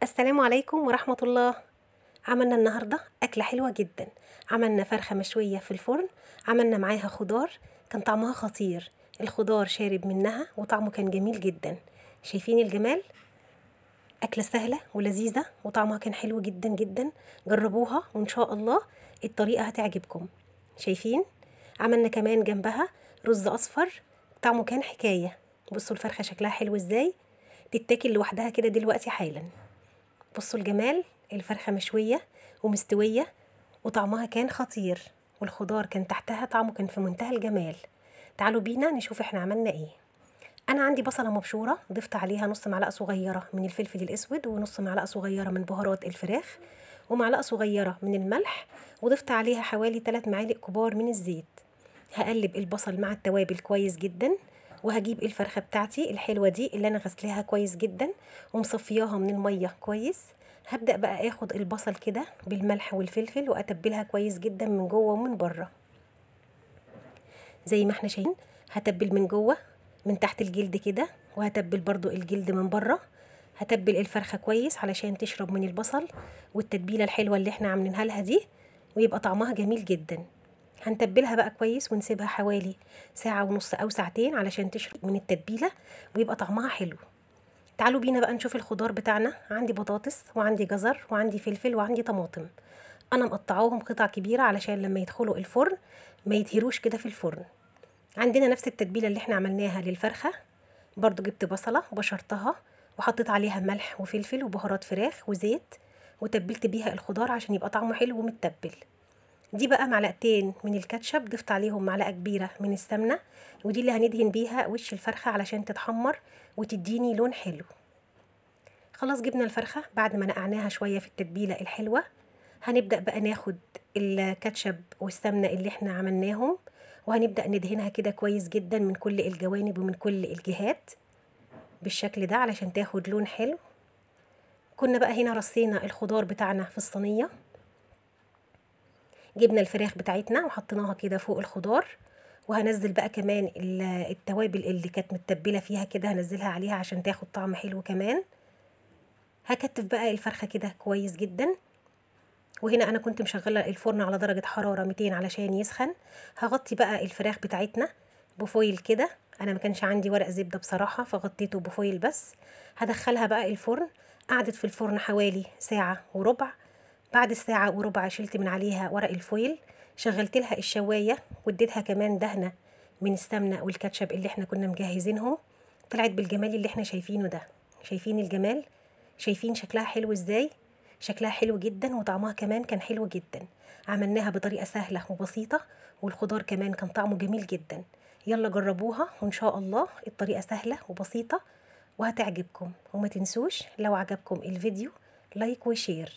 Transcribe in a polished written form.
السلام عليكم ورحمة الله. عملنا النهاردة أكلة حلوة جدا. عملنا فرخة مشوية في الفرن، عملنا معاها خضار كان طعمها خطير. الخضار شارب منها وطعمه كان جميل جدا. شايفين الجمال؟ أكلة سهلة ولذيذة وطعمها كان حلو جدا جدا. جربوها وإن شاء الله الطريقة هتعجبكم. شايفين؟ عملنا كمان جنبها رز أصفر، طعمه كان حكاية. بصوا الفرخة شكلها حلو ازاي، تتاكل لوحدها كده دلوقتي حالا. بصوا الجمال، الفرخة مشوية ومستوية وطعمها كان خطير، والخضار كان تحتها طعمه كان في منتهى الجمال. تعالوا بينا نشوف احنا عملنا ايه. انا عندي بصلة مبشورة، ضفت عليها نص معلقة صغيرة من الفلفل الاسود ونص معلقة صغيرة من بهارات الفراخ ومعلقة صغيرة من الملح، وضفت عليها حوالي 3 معالق كبار من الزيت. هقلب البصل مع التوابل كويس جدا، وهجيب الفرخة بتاعتي الحلوة دي اللي انا غسلاها كويس جدا ومصفياها من المية كويس. هبدأ بقى اخد البصل كده بالملح والفلفل واتبلها كويس جدا من جوه ومن بره زي ما احنا شايفين. هتبل من جوه من تحت الجلد كده، وهتبل برضو الجلد من بره. هتبل الفرخة كويس علشان تشرب من البصل والتتبيلة الحلوة اللي احنا عاملينها لها دي، ويبقى طعمها جميل جدا. هنتبلها بقى كويس ونسيبها حوالي ساعة ونص او ساعتين علشان تشرب من التتبيلة ويبقى طعمها حلو. تعالوا بينا بقى نشوف الخضار بتاعنا. عندي بطاطس وعندي جزر وعندي فلفل وعندي طماطم. انا مقطعاهم قطع كبيرة علشان لما يدخلوا الفرن ما يتهروش كده في الفرن. عندنا نفس التتبيلة اللي احنا عملناها للفرخة، برضو جبت بصلة وبشرتها وحطيت عليها ملح وفلفل وبهارات فراخ وزيت، وتبلت بيها الخضار عشان يبقى طعمه حلو ومتبل. دي بقى معلقتين من الكاتشب، ضفت عليهم معلقة كبيرة من السمنة، ودي اللي هندهن بيها وش الفرخة علشان تتحمر وتديني لون حلو. خلاص جبنا الفرخة بعد ما نقعناها شوية في التتبيلة الحلوة. هنبدأ بقى ناخد الكاتشب والسمنة اللي احنا عملناهم، وهنبدأ ندهنها كده كويس جدا من كل الجوانب ومن كل الجهات بالشكل ده علشان تاخد لون حلو. كنا بقى هنا رصينا الخضار بتاعنا في الصينية، جبنا الفراخ بتاعتنا وحطيناها كده فوق الخضار، وهنزل بقى كمان التوابل اللي كانت متبلة فيها كده هنزلها عليها عشان تاخد طعم حلو كمان. هكتف بقى الفرخة كده كويس جدا، وهنا انا كنت مشغله الفرن على درجه حراره 200 علشان يسخن. هغطي بقى الفراخ بتاعتنا بفويل كده، انا ما كانش عندي ورق زبده بصراحه فغطيته بفويل بس. هدخلها بقى الفرن. قعدت في الفرن حوالي ساعه وربع. بعد الساعه وربع شلت من عليها ورق الفويل، شغلت لها الشوايه واديتها كمان دهنه من السمنه والكاتشب اللي احنا كنا مجهزينهم. طلعت بالجمال اللي احنا شايفينه ده. شايفين الجمال؟ شايفين شكلها حلو ازاي؟ شكلها حلو جدا وطعمها كمان كان حلو جدا. عملناها بطريقة سهلة وبسيطة، والخضار كمان كان طعمه جميل جدا. يلا جربوها وإن شاء الله الطريقة سهلة وبسيطة وهتعجبكم. وما تنسوش لو عجبكم الفيديو لايك وشير.